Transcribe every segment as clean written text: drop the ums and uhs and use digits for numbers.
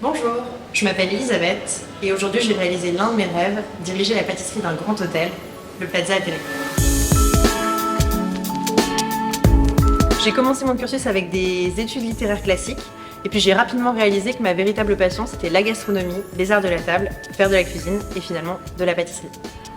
Bonjour, je m'appelle Elisabeth et aujourd'hui j'ai réalisé l'un de mes rêves, diriger la pâtisserie d'un grand hôtel, le Plaza Athénée. J'ai commencé mon cursus avec des études littéraires classiques et puis j'ai rapidement réalisé que ma véritable passion c'était la gastronomie, les arts de la table, faire de la cuisine et finalement de la pâtisserie.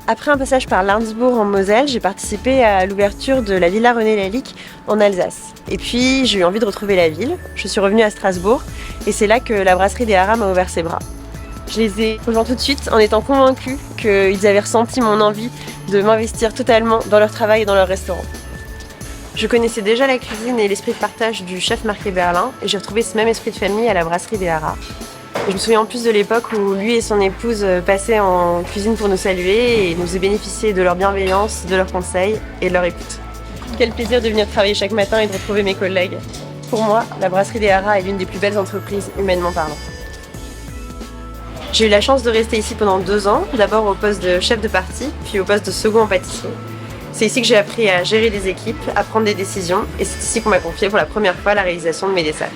Après un passage par Larnsbourg en Moselle, j'ai participé à l'ouverture de la Villa René Lalique en Alsace. Et puis j'ai eu envie de retrouver la ville, je suis revenue à Strasbourg et c'est là que la brasserie des Haras m'a ouvert ses bras. Je les ai rejoints tout de suite en étant convaincue qu'ils avaient ressenti mon envie de m'investir totalement dans leur travail et dans leur restaurant. Je connaissais déjà la cuisine et l'esprit de partage du chef Marc Berlin et j'ai retrouvé ce même esprit de famille à la brasserie des Haras. Je me souviens en plus de l'époque où lui et son épouse passaient en cuisine pour nous saluer et nous faisaient bénéficier de leur bienveillance, de leurs conseils et de leur écoute. Quel plaisir de venir travailler chaque matin et de retrouver mes collègues. Pour moi, la brasserie des Haras est l'une des plus belles entreprises humainement parlant. J'ai eu la chance de rester ici pendant 2 ans, d'abord au poste de chef de partie, puis au poste de second en pâtisserie. C'est ici que j'ai appris à gérer des équipes, à prendre des décisions et c'est ici qu'on m'a confié pour la première fois la réalisation de mes desserts.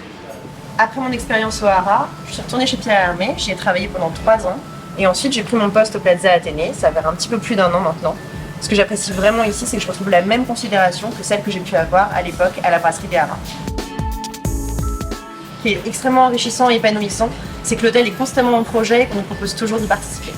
Après mon expérience au Haras, je suis retournée chez Pierre Hermé, j'y ai travaillé pendant 3 ans et ensuite j'ai pris mon poste au Plaza Athénée, ça va faire un petit peu plus d'1 an maintenant. Ce que j'apprécie vraiment ici, c'est que je retrouve la même considération que celle que j'ai pu avoir à l'époque à la brasserie des Haras. Ce qui est extrêmement enrichissant et épanouissant, c'est que l'hôtel est constamment en projet et qu'on nous propose toujours d'y participer.